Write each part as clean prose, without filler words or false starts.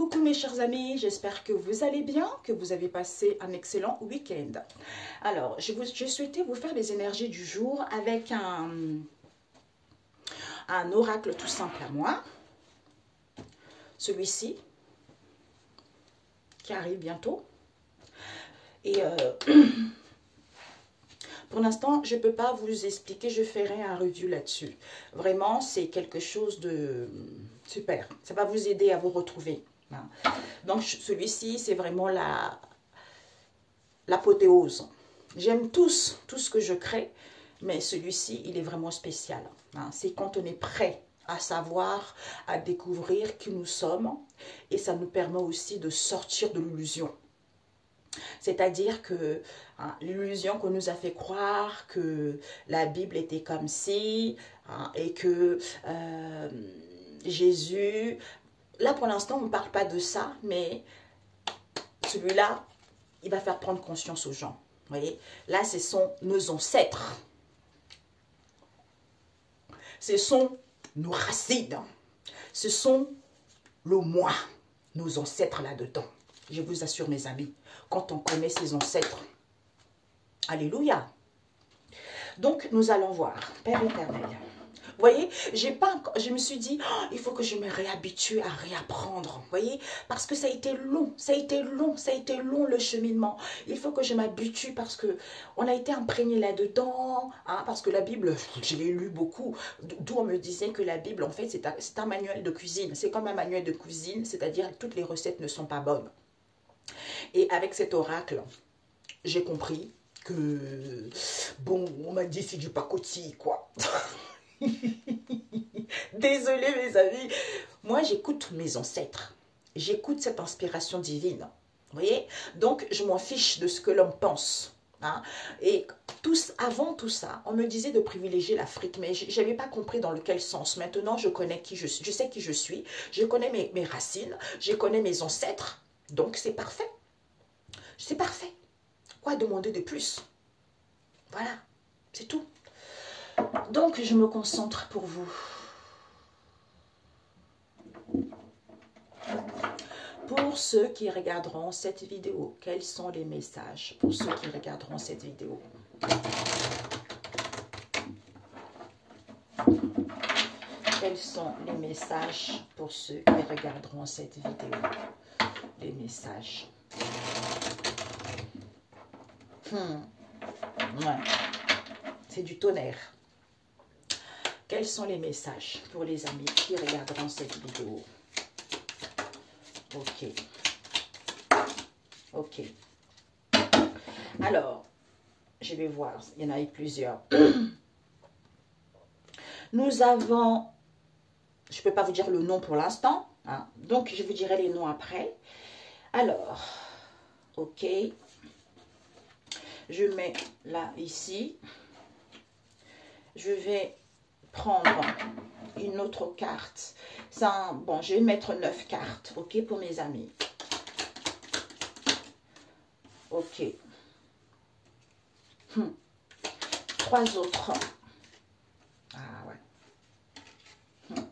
Coucou mes chers amis, j'espère que vous allez bien, que vous avez passé un excellent week-end. Alors, je souhaitais vous faire les énergies du jour avec un oracle tout simple à moi. Celui-ci, qui arrive bientôt. Et pour l'instant, je ne peux pas vous expliquer, je ferai un review là-dessus. Vraiment, c'est quelque chose de super. Ça va vous aider à vous retrouver. Donc, celui-ci, c'est vraiment l'apothéose. J'aime tout ce que je crée, mais celui-ci, il est vraiment spécial. C'est quand on est prêt à savoir, à découvrir qui nous sommes, et ça nous permet aussi de sortir de l'illusion. C'est-à-dire que l'illusion qu'on nous a fait croire que la Bible était comme ci, et que Jésus... Là, pour l'instant, on ne parle pas de ça, mais celui-là, il va faire prendre conscience aux gens. Vous voyez, là, ce sont nos ancêtres. Ce sont nos racines. Ce sont le moi, nos ancêtres là-dedans. Je vous assure, mes amis, quand on connaît ses ancêtres, alléluia. Donc, nous allons voir, Père éternel. Vous voyez, je me suis dit, oh, il faut que je me réhabitue à réapprendre. Vous voyez, parce que ça a été long, ça a été long le cheminement. Il faut que je m'habitue parce que on a été imprégné là-dedans. Parce que la Bible, je l'ai lu beaucoup, d'où on me disait que la Bible, en fait, c'est un manuel de cuisine. C'est comme un manuel de cuisine, c'est-à-dire que toutes les recettes ne sont pas bonnes. Et avec cet oracle, j'ai compris que, bon, on m'a dit c'est du pacotille, quoi. Désolée mes amis, moi j'écoute mes ancêtres, j'écoute cette inspiration divine, vous voyez, donc je m'en fiche de ce que l'homme pense, et avant tout ça, on me disait de privilégier l'Afrique, mais je n'avais pas compris dans lequel sens. Maintenant je connais qui je suis, je sais qui je suis, je connais mes racines, je connais mes ancêtres, donc c'est parfait, quoi demander de plus? Voilà, c'est tout. Donc, je me concentre pour vous. Pour ceux qui regarderont cette vidéo, quels sont les messages pour ceux qui regarderont cette vidéo? Quels sont les messages pour ceux qui regarderont cette vidéo? Les messages. Ouais. C'est du tonnerre. Quels sont les messages pour les amis qui regarderont cette vidéo? Ok. Ok. Alors, je vais voir. Il y en a eu plusieurs. Nous avons... Je ne peux pas vous dire le nom pour l'instant. Donc, je vous dirai les noms après. Alors, ok. Je mets là, ici. Je vais prendre une autre carte. Bon, je vais mettre 9 cartes, ok, pour mes amis. Ok. 3 autres. Ah ouais.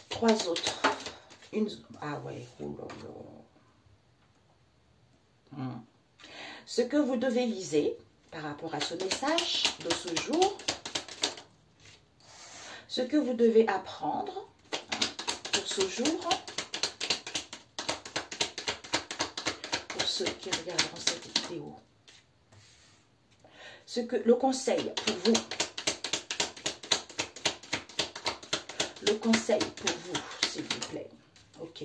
3 autres. Ah ouais. Oh là là. Ce que vous devez viser par rapport à ce message de ce jour, ce que vous devez apprendre pour ce jour, pour ceux qui regarderont cette vidéo, le conseil pour vous, s'il vous plaît, ok.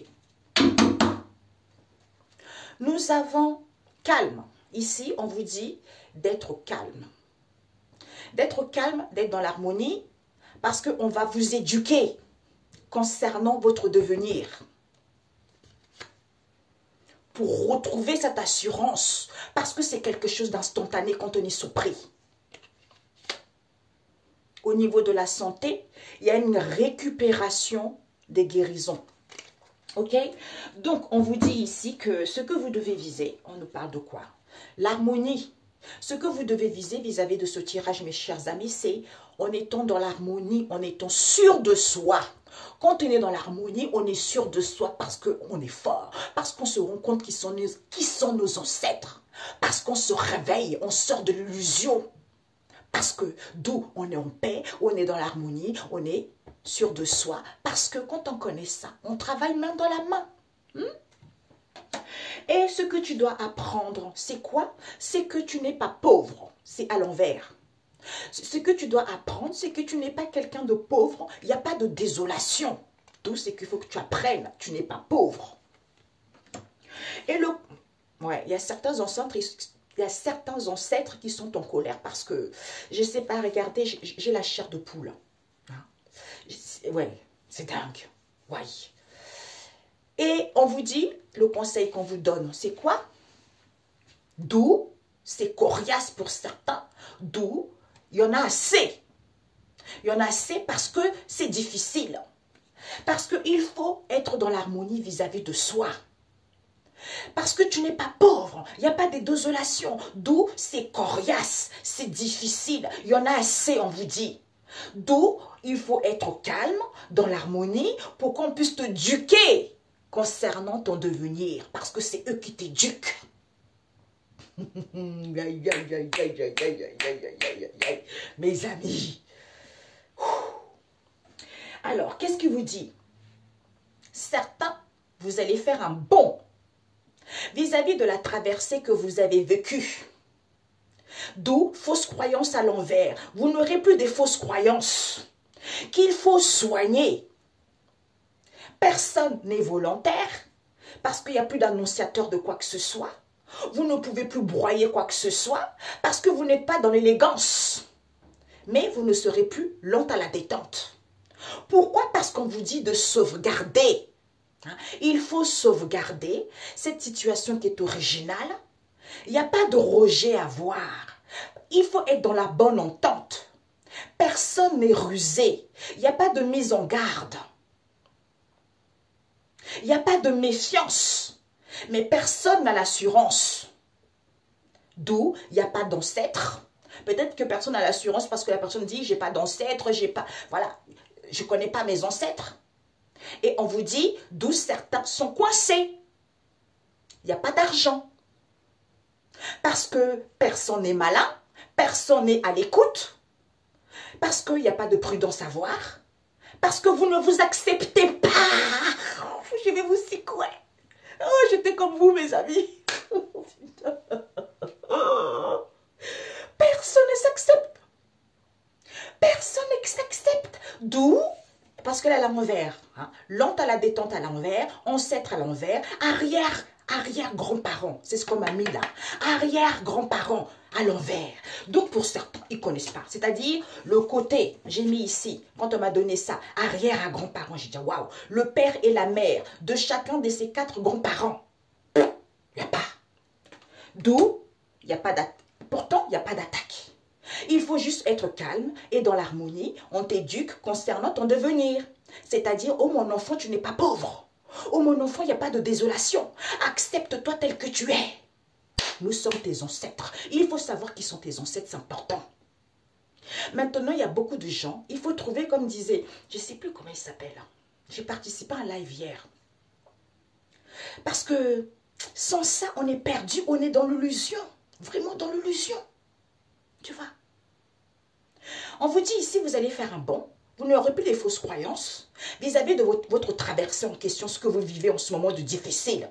Nous avons calme. Ici, on vous dit d'être calme. D'être calme, d'être dans l'harmonie, parce qu'on va vous éduquer concernant votre devenir. Pour retrouver cette assurance, parce que c'est quelque chose d'instantané quand on est surpris. Au niveau de la santé, il y a une récupération des guérisons. Ok? Donc, on vous dit ici que ce que vous devez viser, on nous parle de quoi? L'harmonie. Ce que vous devez viser vis-à-vis de ce tirage, mes chers amis, c'est en étant dans l'harmonie, en étant sûr de soi. Quand on est dans l'harmonie, on est sûr de soi parce qu'on est fort, parce qu'on se rend compte qui sont nos ancêtres, parce qu'on se réveille, on sort de l'illusion. Parce que d'où on est en paix, on est dans l'harmonie, on est sûr de soi. Parce que quand on connaît ça, on travaille main dans la main. Et ce que tu dois apprendre, c'est quoi? C'est que tu n'es pas pauvre. C'est à l'envers. Ce que tu dois apprendre, c'est que tu n'es pas quelqu'un de pauvre. Il n'y a pas de désolation. Tout c'est qu'il faut que tu apprennes. Tu n'es pas pauvre. Et il y a certains ancêtres. Il y a certains ancêtres qui sont en colère parce que, je ne sais pas, regardez, j'ai la chair de poule. Ouais, c'est dingue. Ouais. Et on vous dit, le conseil qu'on vous donne, c'est quoi? D'où, c'est coriace pour certains, d'où, il y en a assez. Il y en a assez parce que c'est difficile. Parce qu'il faut être dans l'harmonie vis-à-vis de soi. Parce que tu n'es pas pauvre, il n'y a pas de désolation. D'où c'est coriace, c'est difficile. Il y en a assez, on vous dit. D'où il faut être calme, dans l'harmonie, pour qu'on puisse te éduquer concernant ton devenir. Parce que c'est eux qui t'éduquent. Mes amis. Alors, qu'est-ce qu'il vous dit? Certains, vous allez faire un bond vis-à-vis de la traversée que vous avez vécue. D'où fausses croyances à l'envers. Vous n'aurez plus des fausses croyances qu'il faut soigner. Personne n'est volontaire parce qu'il n'y a plus d'annonciateur de quoi que ce soit. Vous ne pouvez plus broyer quoi que ce soit parce que vous n'êtes pas dans l'élégance. Mais vous ne serez plus lente à la détente. Pourquoi? Parce qu'on vous dit de sauvegarder. Il faut sauvegarder cette situation qui est originale. Il n'y a pas de rejet à voir. Il faut être dans la bonne entente. Personne n'est rusé. Il n'y a pas de mise en garde. Il n'y a pas de méfiance. Mais personne n'a l'assurance. D'où il n'y a pas d'ancêtre. Peut-être que personne n'a l'assurance parce que la personne dit, j'ai pas d'ancêtre, j'ai pas... Voilà, je ne connais pas mes ancêtres. Et on vous dit, d'où certains sont coincés. Il n'y a pas d'argent. Parce que personne n'est malin, personne n'est à l'écoute, parce qu'il n'y a pas de prudence à voir, parce que vous ne vous acceptez pas. Je vais vous secouer. Oh, j'étais comme vous, mes amis. Personne ne s'accepte. Personne ne s'accepte. D'où? Parce que là, à l'envers, lente à la détente à l'envers, ancêtre à l'envers, arrière-grands-parents, c'est ce qu'on m'a mis là, arrière-grands-parents à l'envers. Donc pour certains, ils ne connaissent pas. C'est-à-dire le côté, j'ai mis ici, quand on m'a donné ça, arrière-grands-parents, j'ai dit waouh, le père et la mère de chacun de ces 4 grands-parents. Il n'y a pas. D'où, il n'y a pas d'attaque. Pourtant, il n'y a pas d'attaque. Il faut juste être calme et dans l'harmonie, on t'éduque concernant ton devenir. C'est-à-dire, oh mon enfant, tu n'es pas pauvre. Oh mon enfant, il n'y a pas de désolation. Accepte-toi tel que tu es. Nous sommes tes ancêtres. Il faut savoir qui sont tes ancêtres, c'est important. Maintenant, il y a beaucoup de gens. Il faut trouver, comme disait, je ne sais plus comment il s'appelle. J'ai participé à un live hier. Parce que sans ça, on est perdu, on est dans l'illusion. Vraiment dans l'illusion. Tu vois? On vous dit ici, vous allez faire un bond. Vous n'aurez plus des fausses croyances vis-à-vis de votre traversée en question, ce que vous vivez en ce moment de difficile.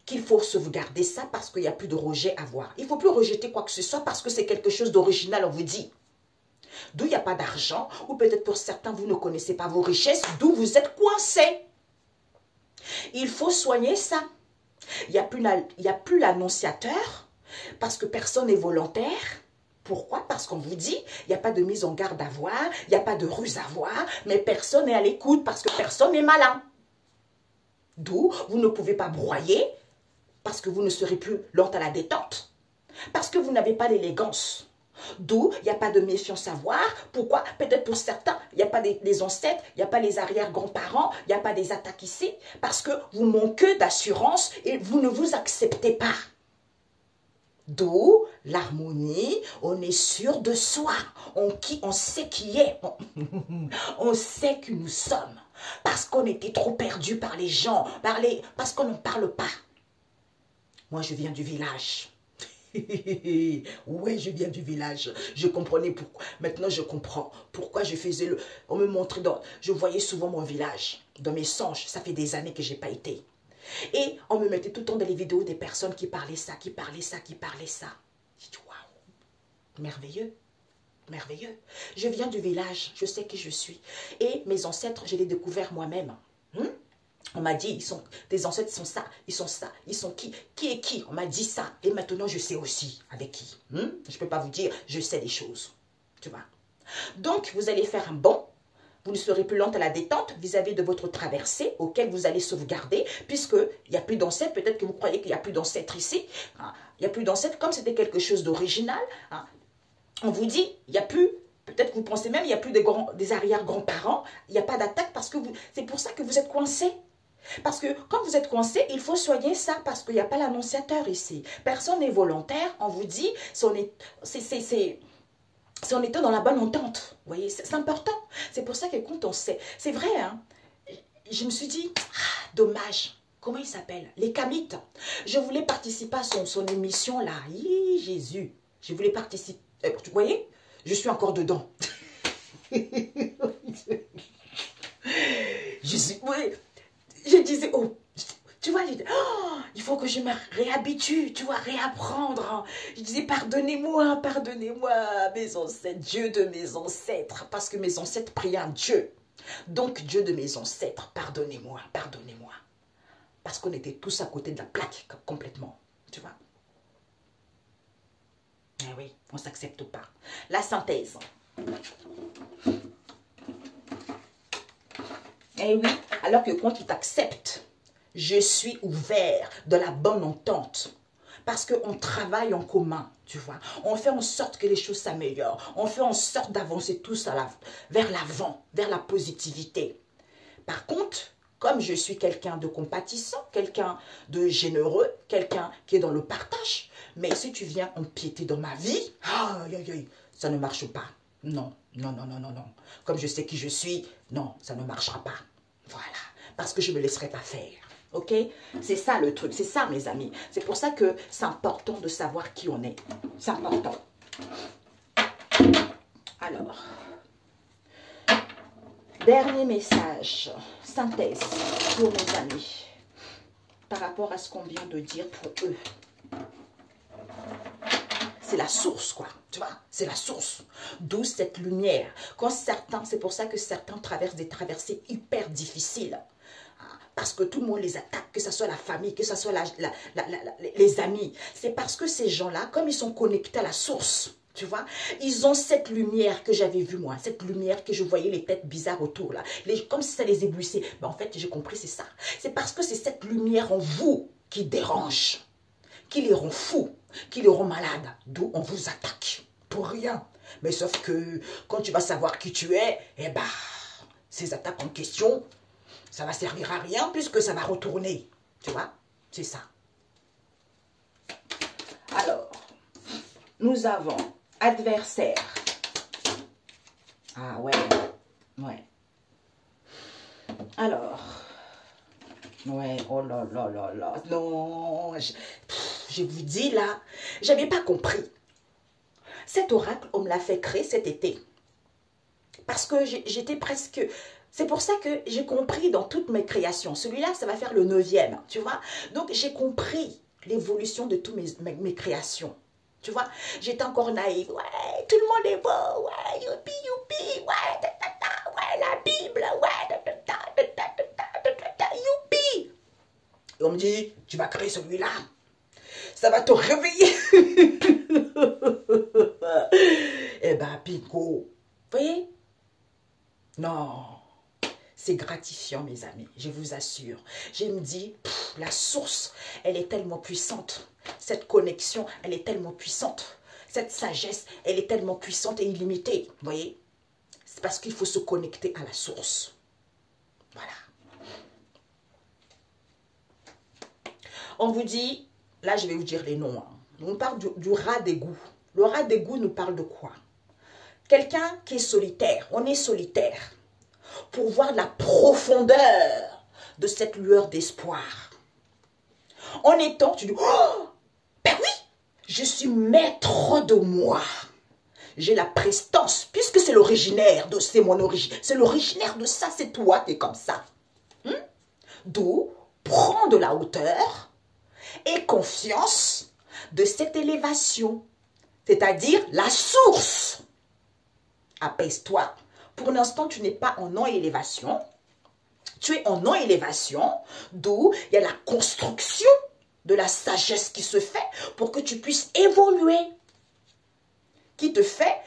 Qu'il faut sauvegarder ça parce qu'il n'y a plus de rejet à voir. Il ne faut plus rejeter quoi que ce soit parce que c'est quelque chose d'original, on vous dit. D'où il n'y a pas d'argent, ou peut-être pour certains, vous ne connaissez pas vos richesses, d'où vous êtes coincés. Il faut soigner ça. Il n'y a plus l'annonciateur parce que personne n'est volontaire. Pourquoi? Parce qu'on vous dit, il n'y a pas de mise en garde à voir, il n'y a pas de ruse à voir, mais personne n'est à l'écoute parce que personne n'est malin. D'où vous ne pouvez pas broyer parce que vous ne serez plus lente à la détente. Parce que vous n'avez pas l'élégance. D'où il n'y a pas de méfiance à voir. Pourquoi? Peut-être pour certains, il n'y a pas des ancêtres, il n'y a pas les arrière-grands-parents, il n'y a pas des attaques ici. Parce que vous manquez d'assurance et vous ne vous acceptez pas. D'où l'harmonie, on est sûr de soi, on sait qui est, on sait qui nous sommes. Parce qu'on était trop perdus par les gens, parce qu'on ne parle pas. Moi, je viens du village. Ouais, je viens du village. Je comprenais pourquoi. Maintenant, je comprends pourquoi je faisais le... On me montrait je voyais souvent mon village dans mes songes. Ça fait des années que je n'ai pas été. Et on me mettait tout le temps dans les vidéos des personnes qui parlaient ça, qui parlaient ça, qui parlaient ça. J'ai dit, waouh, merveilleux, merveilleux. Je viens du village, je sais qui je suis. Et mes ancêtres, je les ai découverts moi-même. On m'a dit, tes ancêtres sont ça, ils sont qui? Qui est qui? On m'a dit ça. Et maintenant, je sais aussi avec qui. Je ne peux pas vous dire, je sais des choses. Tu vois? Donc, vous allez faire un bond. Vous ne serez plus lente à la détente vis-à-vis de votre traversée auquel vous allez sauvegarder, puisqu'il n'y a plus d'ancêtres. Peut-être que vous croyez qu'il n'y a plus d'ancêtres ici. Il n'y a plus d'ancêtres comme c'était quelque chose d'original. On vous dit, il n'y a plus, peut-être que vous pensez même, il n'y a plus des arrière-grands-parents. Il n'y a pas d'attaque parce que c'est pour ça que vous êtes coincé. Parce que quand vous êtes coincé, il faut soigner ça parce qu'il n'y a pas l'annonciateur ici. Personne n'est volontaire. On vous dit, si on était dans la bonne entente. Vous voyez, c'est important. C'est pour ça que quand on sait, c'est vrai, hein, je me suis dit, dommage. Comment il s'appelle? Les Kamites. Je voulais participer à son émission là. Jésus. Je voulais participer. Vous voyez, je suis encore dedans. Je disais, oh, tu vois, il faut que je me réhabitue, tu vois, réapprendre. Je disais, pardonnez-moi, mes ancêtres, Dieu de mes ancêtres, parce que mes ancêtres priaient un Dieu. Donc, Dieu de mes ancêtres, pardonnez-moi, pardonnez-moi. Parce qu'on était tous à côté de la plaque, complètement, tu vois. Eh oui, on ne s'accepte pas. La synthèse. Eh oui, alors que quand tu t'acceptes, je suis ouvert de la bonne entente. Parce qu'on travaille en commun, tu vois. On fait en sorte que les choses s'améliorent. On fait en sorte d'avancer tous vers l'avant, vers la positivité. Par contre, comme je suis quelqu'un de compatissant, quelqu'un de généreux, quelqu'un qui est dans le partage, mais si tu viens empiéter dans ma vie, ça ne marche pas. Non, non, non, non, non, non. Comme je sais qui je suis, non, ça ne marchera pas. Voilà, parce que je ne me laisserai pas faire. Ok? C'est ça le truc, c'est ça mes amis. C'est pour ça que c'est important de savoir qui on est. C'est important. Alors, dernier message, synthèse pour mes amis, par rapport à ce qu'on vient de dire pour eux. C'est la source, quoi. Tu vois, c'est la source. D'où cette lumière. Quand certains, c'est pour ça que certains traversent des traversées hyper difficiles. Parce que tout le monde les attaque, que ce soit la famille, que ce soit les amis. C'est parce que ces gens-là, comme ils sont connectés à la source, tu vois, ils ont cette lumière que j'avais vue moi, cette lumière que je voyais les têtes bizarres autour là, comme si ça les éblouissait. Ben, en fait, j'ai compris, c'est ça. C'est parce que c'est cette lumière en vous qui dérange, qui les rend fous, qui les rend malades, d'où on vous attaque pour rien. Mais sauf que quand tu vas savoir qui tu es, eh ben, ces attaques en question, ça va servir à rien puisque ça va retourner. Tu vois, c'est ça. Alors, nous avons adversaire. Ah ouais, ouais. Alors, ouais, oh là là là là, non, je vous dis là, j'avais pas compris. Cet oracle, on me l'a fait créer cet été. Parce que j'étais presque... C'est pour ça que j'ai compris dans toutes mes créations. Celui-là, ça va faire le 9e, tu vois. Donc, j'ai compris l'évolution de toutes mes créations. Tu vois, j'étais encore naïve. Ouais, tout le monde est beau. Ouais, youpi, youpi. Ouais, la Bible. Ouais, youpi. Et on me dit, tu vas créer celui-là. Ça va te réveiller. Eh ben, Pico. Vous voyez? Non. C'est gratifiant, mes amis, je vous assure. Je me dis, la source, elle est tellement puissante. Cette connexion, elle est tellement puissante. Cette sagesse, elle est tellement puissante et illimitée. Vous voyez? C'est parce qu'il faut se connecter à la source. Voilà. On vous dit, là je vais vous dire les noms. Hein. On parle du rat d'égout. Le rat d'égout nous parle de quoi? Quelqu'un qui est solitaire. On est solitaire. Pour voir la profondeur de cette lueur d'espoir. En étant, tu dis, oh, ben oui, je suis maître de moi. J'ai la prestance, puisque c'est l'originaire de, c'est mon origine. C'est l'originaire de ça, c'est toi qui es comme ça. D'où, prends de la hauteur et confiance de cette élévation. C'est-à-dire la source. Apaise-toi. Pour l'instant, tu n'es pas en non-élévation. Tu es en non-élévation, d'où il y a la construction de la sagesse qui se fait pour que tu puisses évoluer. Qui te fait,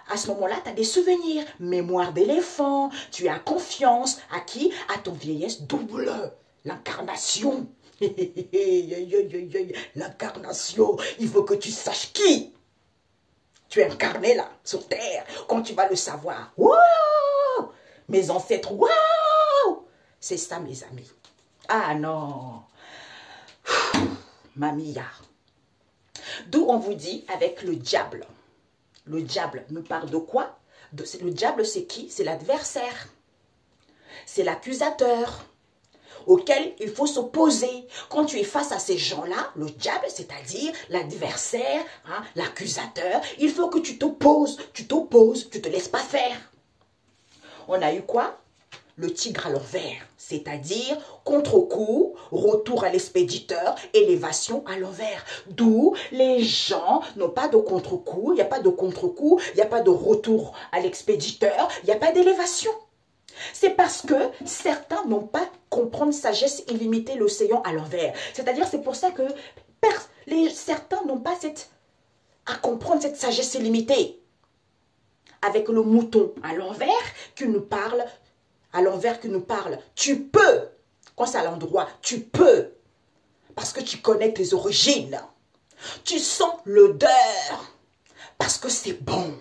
à ce moment-là, tu as des souvenirs, mémoire d'éléphant, tu as confiance. À qui? À ton vieillesse double, l'incarnation. L'incarnation, il faut que tu saches qui tu es incarné là, sur terre. Quand tu vas le savoir, waouh, mes ancêtres, waouh, c'est ça mes amis. Ah non, mamia. D'où on vous dit avec le diable. Le diable me parle de quoi? Le diable, c'est qui? C'est l'adversaire. C'est l'accusateur auquel il faut s'opposer. Quand tu es face à ces gens-là, le diable, c'est-à-dire l'adversaire, hein, l'accusateur, il faut que tu t'opposes, tu te laisses pas faire. On a eu quoi? Le tigre à l'envers, c'est-à-dire contre-coup, retour à l'expéditeur, élévation à l'envers. D'où les gens n'ont pas de contre-coup, il n'y a pas de contre-coup, il n'y a pas de retour à l'expéditeur, il n'y a pas d'élévation. C'est parce que certains n'ont pas comprendre sagesse illimitée, l'océan à l'envers. C'est-à-dire, c'est pour ça que certains n'ont pas à comprendre cette sagesse illimitée. Avec le mouton à l'envers qui nous parle, tu peux, quand c'est à l'endroit, tu peux, parce que tu connais tes origines. Tu sens l'odeur, parce que c'est bon.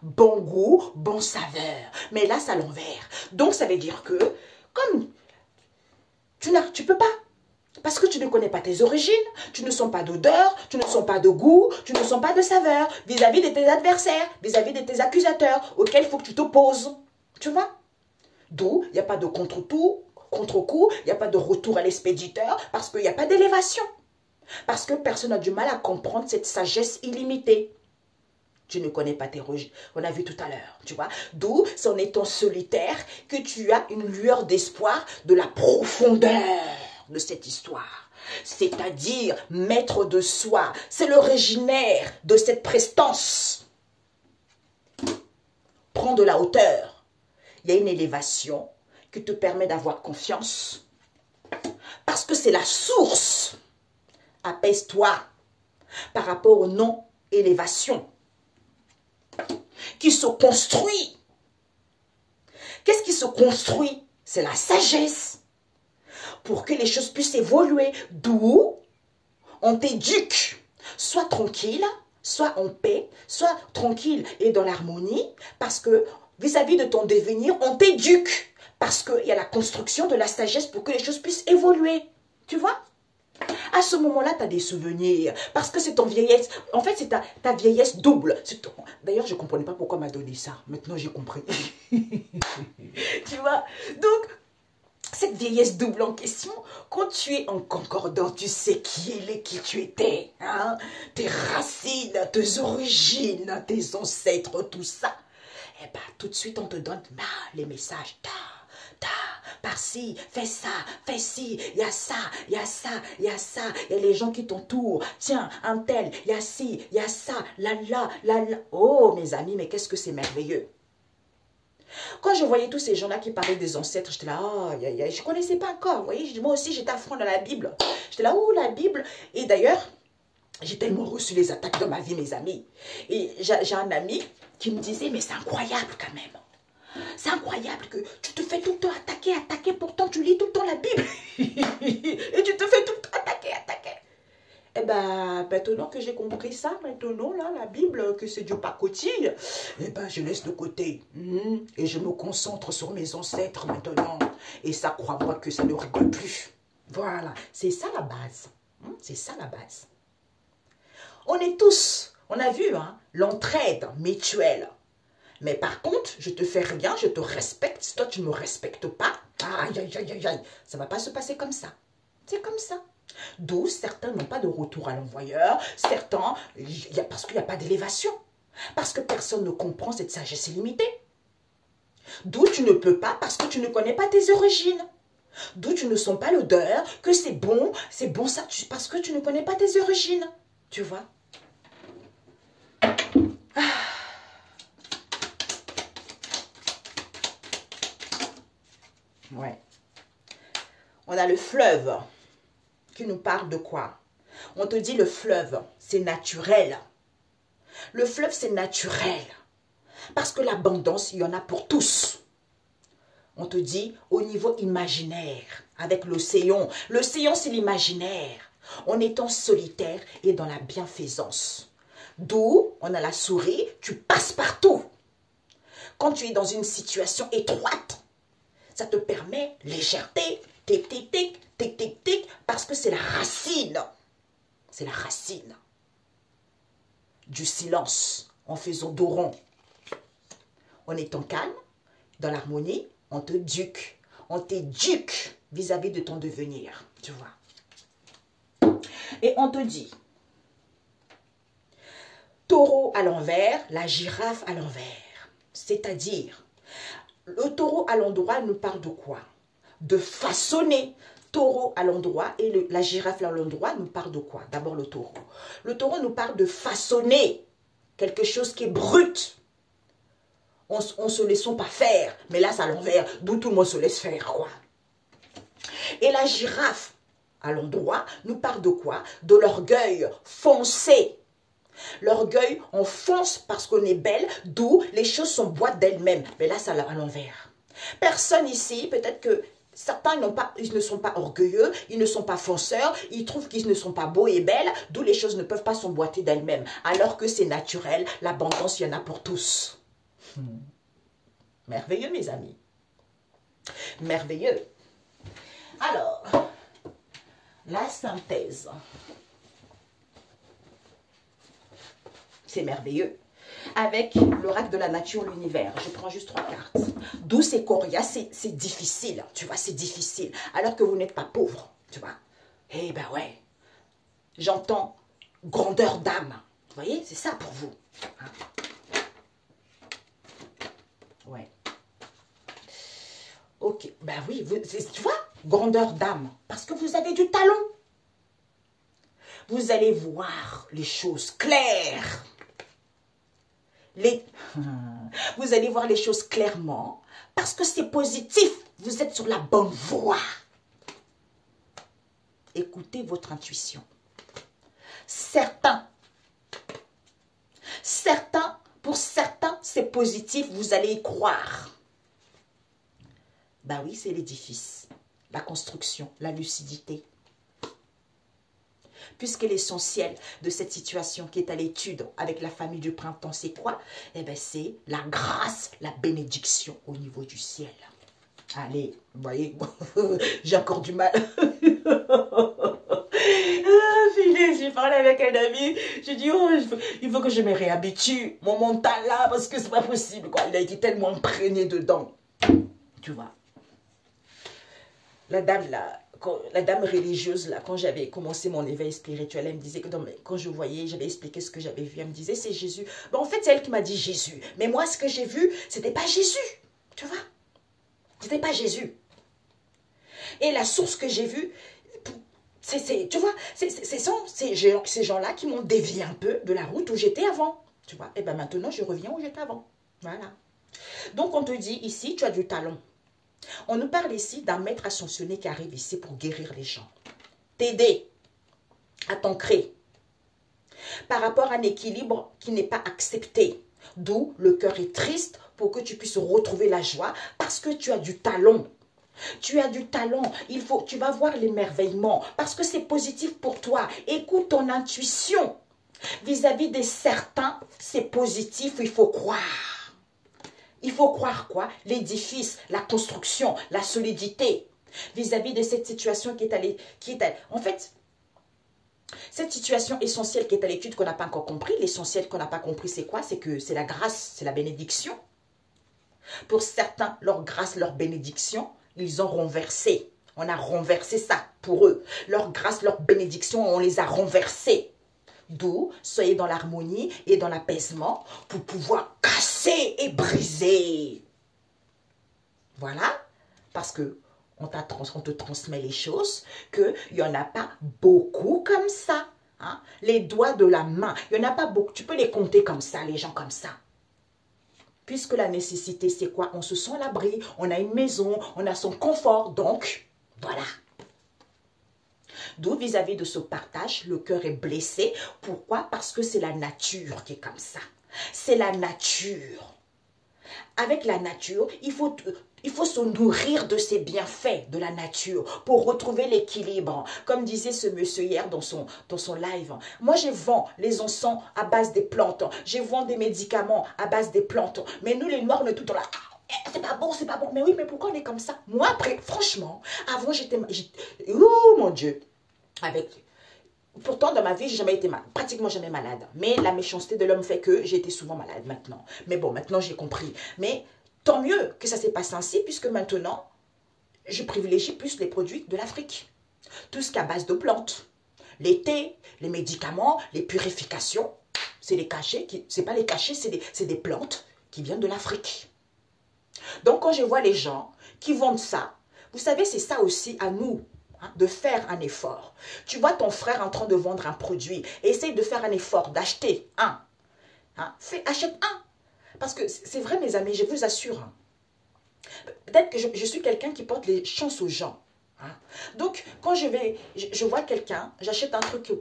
Bon goût, bon saveur. Mais là, c'est à l'envers. Donc, ça veut dire que, comme tu peux pas, parce que tu ne connais pas tes origines, tu ne sens pas d'odeur, tu ne sens pas de goût, tu ne sens pas de saveur vis-à-vis de tes adversaires, vis-à-vis de tes accusateurs auxquels il faut que tu t'opposes. Tu vois? D'où il n'y a pas de contre-coup, il n'y a pas de retour à l'expéditeur parce qu'il n'y a pas d'élévation. Parce que personne n'a du mal à comprendre cette sagesse illimitée. Tu ne connais pas tes origines. On a vu tout à l'heure, tu vois. D'où, c'est en étant solitaire que tu as une lueur d'espoir de la profondeur de cette histoire. C'est-à-dire, maître de soi. C'est l'originaire de cette prestance. Prends de la hauteur. Il y a une élévation qui te permet d'avoir confiance. Parce que c'est la source. Apaise-toi par rapport aux non-élévations qui se construit. Qu'est-ce qui se construit? C'est la sagesse. Pour que les choses puissent évoluer. D'où on t'éduque. Sois tranquille, sois en paix, sois tranquille et dans l'harmonie. Parce que vis-à-vis de ton devenir, on t'éduque. Parce qu'il y a la construction de la sagesse pour que les choses puissent évoluer. Tu vois? À ce moment-là, tu as des souvenirs. Parce que c'est ton vieillesse. En fait, c'est ta vieillesse double. D'ailleurs, je ne comprenais pas pourquoi on m'a donné ça. Maintenant, j'ai compris. Tu vois? Donc, cette vieillesse double en question, quand tu es en concordance, tu sais qui tu étais. Hein? Tes racines, tes origines, tes ancêtres, tout ça. Et bien, tout de suite, on te donne les messages. Par-ci, fais ça, fais ci, il y a ça, il y a ça, il y a ça, il y a les gens qui t'entourent, tiens, un tel, il y a ci, il y a ça, là. Oh, mes amis, mais qu'est-ce que c'est merveilleux. Quand je voyais tous ces gens-là qui parlaient des ancêtres, j'étais là, oh, je ne connaissais pas encore, vous voyez, moi aussi j'étais à fond dans la Bible. J'étais là, oh, la Bible, et d'ailleurs, j'ai tellement reçu les attaques dans ma vie, mes amis. Et j'ai un ami qui me disait, mais c'est incroyable quand même. C'est incroyable que tu te fais tout le temps attaquer, pourtant tu lis tout le temps la Bible. Et tu te fais tout le temps attaquer. Eh bien, maintenant que j'ai compris ça, maintenant, là, la Bible, que c'est du pacotille, eh bien, je laisse de côté. Et je me concentre sur mes ancêtres maintenant. Et ça, crois-moi que ça ne rigole plus. Voilà, c'est ça la base. C'est ça la base. On est tous, on a vu, hein, l'entraide mutuelle. Mais par contre, je te fais rien, je te respecte. Si toi, tu ne me respectes pas, aïe, aïe, aïe, aïe, aïe, ça ne va pas se passer comme ça. C'est comme ça. D'où certains n'ont pas de retour à l'envoyeur, certains, parce qu'il n'y a pas d'élévation. Parce que personne ne comprend cette sagesse illimitée. D'où tu ne peux pas, parce que tu ne connais pas tes origines. D'où tu ne sens pas l'odeur, que c'est bon ça, parce que tu ne connais pas tes origines. Tu vois? Ouais. On a le fleuve qui nous parle de quoi? On te dit le fleuve, c'est naturel. Le fleuve, c'est naturel. Parce que l'abondance, il y en a pour tous. On te dit au niveau imaginaire, avec l'océan. L'océan, c'est l'imaginaire. En étant solitaire et dans la bienfaisance. D'où, on a la souris, tu passes partout. Quand tu es dans une situation étroite, ça te permet légèreté, tic, tic, tic, tic, tic, tic, parce que c'est la racine. C'est la racine du silence en faisant dos rond. En étant calme, dans l'harmonie, on t'éduque vis-à-vis de ton devenir, tu vois. Et on te dit, taureau à l'envers, la girafe à l'envers. C'est-à-dire, le taureau à l'endroit nous parle de quoi? De façonner. Taureau à l'endroit et la girafe à l'endroit nous parle de quoi? D'abord le taureau. Le taureau nous parle de façonner quelque chose qui est brut. On ne se laisse pas faire, mais là c'est à l'envers, d'où tout le monde se laisse faire, quoi. Et la girafe à l'endroit nous parle de quoi? De l'orgueil foncé. L'orgueil, on fonce parce qu'on est belle, d'où les choses sont boîtes d'elles-mêmes. Mais là, c'est à l'envers. Personne ici, peut-être que certains ils ne sont pas orgueilleux, ils ne sont pas fonceurs, ils trouvent qu'ils ne sont pas beaux et belles, d'où les choses ne peuvent pas s'emboîter d'elles-mêmes. Alors que c'est naturel, l'abondance, il y en a pour tous. Merveilleux, mes amis. Merveilleux. Alors, la synthèse. C'est merveilleux. Avec l'oracle de la nature, l'univers. Je prends juste 3 cartes. D'où c'est coriace, c'est difficile. Tu vois, c'est difficile. Alors que vous n'êtes pas pauvre. Tu vois. Eh ben ouais. J'entends grandeur d'âme. Vous voyez, c'est ça pour vous. Hein? Ouais. Ok. Ben oui, tu vois, grandeur d'âme. Parce que vous avez du talent. Vous allez voir les choses claires. Vous allez voir les choses clairement parce que c'est positif. Vous êtes sur la bonne voie. Écoutez votre intuition. Pour certains, c'est positif. Vous allez y croire. Ben oui, c'est l'édifice, la construction, la lucidité. Puisque l'essentiel de cette situation qui est à l'étude avec la famille du printemps, c'est quoi? Eh bien, c'est la grâce, la bénédiction au niveau du ciel. Allez, vous voyez, j'ai encore du mal. J'ai parlé avec un ami, j'ai dit, oh, il faut que je me réhabitue, mon mental là, parce que c'est pas possible, quoi. Il a été tellement imprégné dedans. Tu vois. La dame là, la dame religieuse, là, quand j'avais commencé mon éveil spirituel, elle me disait que quand je voyais, j'avais expliqué ce que j'avais vu, elle me disait, c'est Jésus. Bon, en fait, c'est elle qui m'a dit Jésus. Mais moi, ce que j'ai vu, c'était pas Jésus. Tu vois? C'était pas Jésus. Et la source que j'ai vue, tu vois, ces gens-là qui m'ont dévié un peu de la route où j'étais avant. Tu vois? Et bien maintenant, je reviens où j'étais avant. Voilà. Donc, on te dit ici, tu as du talent. On nous parle ici d'un maître ascensionné qui arrive ici pour guérir les gens. T'aider à t'ancrer par rapport à un équilibre qui n'est pas accepté. D'où le cœur est triste pour que tu puisses retrouver la joie parce que tu as du talent. Tu as du talent. Tu vas voir l'émerveillement parce que c'est positif pour toi. Écoute ton intuition. Vis-à-vis des certains, c'est positif, il faut croire. Il faut croire quoi? L'édifice, la construction, la solidité. Vis-à-vis de cette situation qui est allée. En fait, Cette situation essentielle qui est à l'étude qu'on n'a pas encore compris, l'essentiel qu'on n'a pas compris, c'est quoi? C'est que c'est la grâce, c'est la bénédiction. Pour certains, leur grâce, leur bénédiction, ils ont renversé. On a renversé ça pour eux. Leur grâce, leur bénédiction, on les a renversés. D'où, soyez dans l'harmonie et dans l'apaisement pour pouvoir casser et briser. Voilà, parce que on te transmet les choses, qu'il n'y en a pas beaucoup comme ça. Hein? Les doigts de la main, il n'y en a pas beaucoup. Tu peux les compter comme ça, les gens comme ça. Puisque la nécessité, c'est quoi? On se sent à l'abri, on a une maison, on a son confort, donc, voilà. D'où vis-à-vis de ce partage, le cœur est blessé. Pourquoi? Parce que c'est la nature qui est comme ça. C'est la nature. Avec la nature, il faut se nourrir de ces bienfaits de la nature pour retrouver l'équilibre. Comme disait ce monsieur hier dans son live, moi je vends les encens à base des plantes, je vends des médicaments à base des plantes, mais nous les noirs on est tout dans la... C'est pas bon, c'est pas bon. Mais oui, mais pourquoi on est comme ça? Moi après, franchement, avant j'étais... Oh mon Dieu. Pourtant, dans ma vie, j'ai jamais été malade, pratiquement jamais malade. Mais la méchanceté de l'homme fait que j'ai été souvent malade maintenant. Mais bon, maintenant j'ai compris. Mais tant mieux que ça s'est passé ainsi, puisque maintenant, je privilégie plus les produits de l'Afrique. Tout ce qui est à base de plantes. Les thés, les médicaments, les purifications, c'est les cachets, c'est pas les cachets, c'est des plantes qui viennent de l'Afrique. Donc, quand je vois les gens qui vendent ça, vous savez, c'est ça aussi à nous. De faire un effort. Tu vois ton frère en train de vendre un produit. Essaye de faire un effort, d'acheter un. Achète un. Parce que c'est vrai, mes amis, je vous assure. Peut-être que je suis quelqu'un qui porte les chances aux gens. Donc, quand je vois quelqu'un, j'achète un truc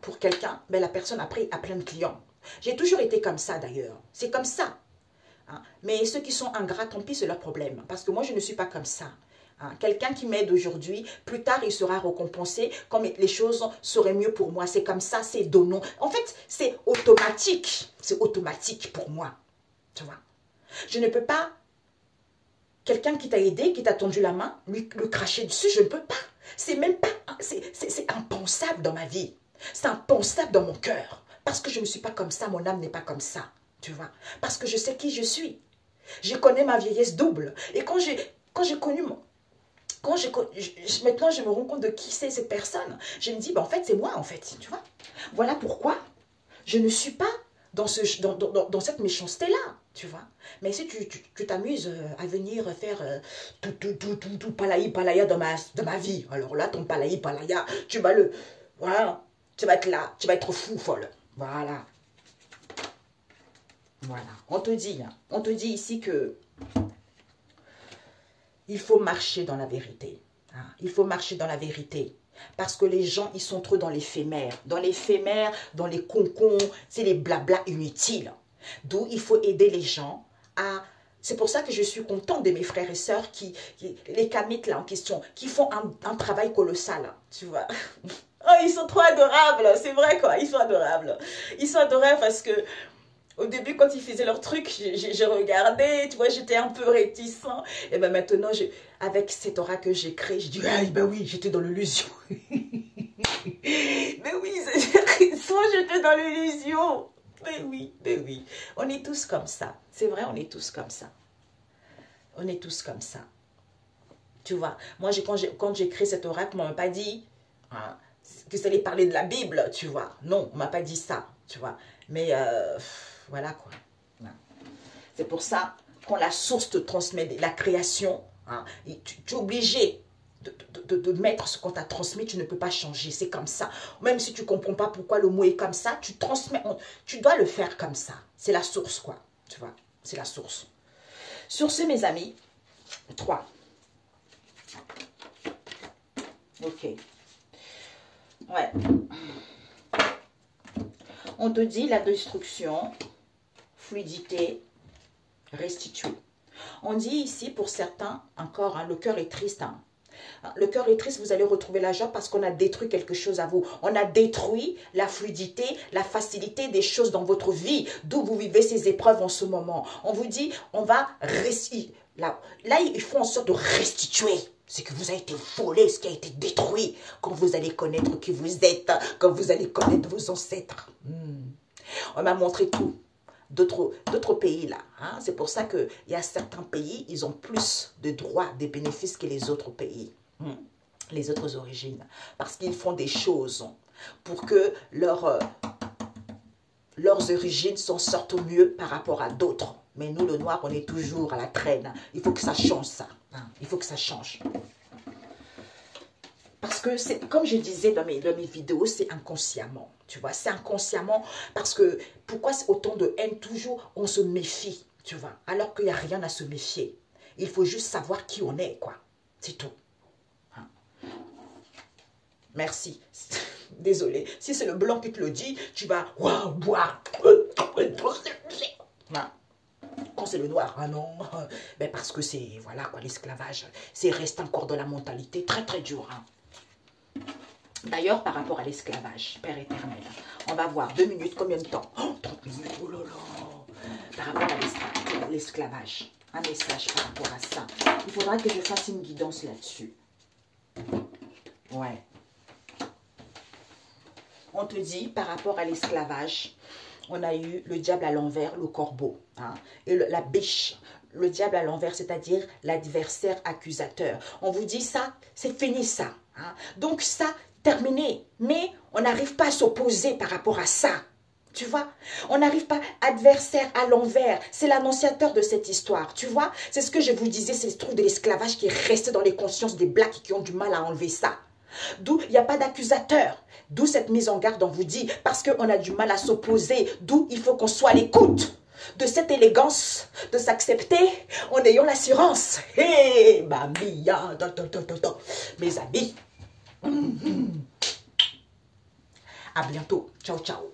pour quelqu'un, mais la personne après a plein de clients. J'ai toujours été comme ça d'ailleurs. C'est comme ça. Mais ceux qui sont ingrats, tant pis, c'est leur problème. Parce que moi, je ne suis pas comme ça. Quelqu'un qui m'aide aujourd'hui, plus tard, il sera récompensé comme les choses seraient mieux pour moi. C'est comme ça, c'est donnant. En fait, c'est automatique. C'est automatique pour moi. Tu vois. Je ne peux pas, quelqu'un qui t'a aidé, qui t'a tendu la main, le cracher dessus, je ne peux pas. C'est même pas, c'est impensable dans ma vie. C'est impensable dans mon cœur. Parce que je ne suis pas comme ça, mon âme n'est pas comme ça. Tu vois. Parce que je sais qui je suis. Je connais ma vieillesse double. Et quand j'ai connu mon... Maintenant, je me rends compte de qui c'est cette personne. Je me dis, en fait, c'est moi, en fait. Tu vois. Voilà pourquoi je ne suis pas dans cette méchanceté-là. Tu vois. Mais si tu t'amuses à venir faire tout palaya dans ma vie. Alors là, ton palaya, tu vas le... Voilà. Tu vas être là. Tu vas être fou, folle. Voilà. Voilà. On te dit ici que... Il faut marcher dans la vérité. Il faut marcher dans la vérité. Parce que les gens, ils sont trop dans l'éphémère. Dans l'éphémère, dans les concons, c'est les blabla inutiles. D'où il faut aider les gens à... C'est pour ça que je suis contente de mes frères et sœurs, les kamites là en question, qui font un travail colossal. Tu vois. Oh, ils sont trop adorables. C'est vrai quoi, ils sont adorables. Ils sont adorables parce que... Au début, quand ils faisaient leur truc, j'ai regardé, tu vois, j'étais un peu réticent. Et bien maintenant, avec cette aura que j'ai créée, je dis, ah, ben oui, j'étais dans l'illusion. Mais oui, j'étais dans l'illusion. Mais oui, on est tous comme ça. C'est vrai, on est tous comme ça. On est tous comme ça. Tu vois, moi, quand j'ai créé cet oracle, on ne m'a pas dit que ça allait parler de la Bible, tu vois. Non, on ne m'a pas dit ça, tu vois. Mais... voilà quoi. C'est pour ça, quand la source te transmet la création, tu es obligé de mettre ce qu'on t'a transmis, tu ne peux pas changer. C'est comme ça. Même si tu ne comprends pas pourquoi le mot est comme ça, tu transmets, tu dois le faire comme ça. C'est la source quoi. Tu vois, c'est la source. Sur ce, mes amis, 3. Ok. Ouais. On te dit la destruction, fluidité, restituer. On dit ici pour certains, encore, le cœur est triste. Le cœur est triste, vous allez retrouver la joie parce qu'on a détruit quelque chose à vous. On a détruit la fluidité, la facilité des choses dans votre vie, d'où vous vivez ces épreuves en ce moment. On vous dit, on va restituer. Là, il faut en sorte de restituer. C'est que vous avez été volé, ce qui a été détruit. Quand vous allez connaître qui vous êtes, quand vous allez connaître vos ancêtres. On m'a montré tout. D'autres pays là. Hein? C'est pour ça qu'il y a certains pays, ils ont plus de droits, des bénéfices que les autres pays. Les autres origines. Parce qu'ils font des choses pour que leurs origines s'en sortent au mieux par rapport à d'autres. Mais nous, le noir, on est toujours à la traîne. Il faut que ça change, ça. Hein? Il faut que ça change. Parce que, c'est comme je disais dans mes vidéos, c'est inconsciemment. Tu vois, c'est inconsciemment. Parce que, pourquoi autant de haine? Toujours, on se méfie, tu vois. Alors qu'il n'y a rien à se méfier. Il faut juste savoir qui on est, quoi. C'est tout. Hein? Merci. Désolé. Si c'est le blanc qui te le dit, tu vas... Waouh, boire. Quand c'est le noir, ah non, ben parce que c'est, voilà quoi, l'esclavage, c'est reste encore dans la mentalité très très dur. Hein. D'ailleurs, par rapport à l'esclavage, Père éternel, on va voir 2 minutes, combien de temps? Oh, 30 minutes, oh là là. Par rapport à l'esclavage, un message par rapport à ça. Il faudra que je fasse une guidance là-dessus. Ouais. On te dit, par rapport à l'esclavage, on a eu le diable à l'envers, le corbeau, hein, et la biche. Le diable à l'envers, c'est-à-dire l'adversaire accusateur. On vous dit ça, c'est fini ça. Hein. Donc ça, terminé. Mais on n'arrive pas à s'opposer par rapport à ça. Tu vois, on n'arrive pas, adversaire à l'envers. C'est l'annonciateur de cette histoire. Tu vois, c'est ce que je vous disais, c'est le truc de l'esclavage qui est resté dans les consciences des blacks qui ont du mal à enlever ça. D'où il n'y a pas d'accusateur. D'où cette mise en garde, on vous dit, parce qu'on a du mal à s'opposer. D'où il faut qu'on soit à l'écoute de cette élégance, de s'accepter en ayant l'assurance. Hé, mamie, mes amis. À bientôt. Ciao, ciao.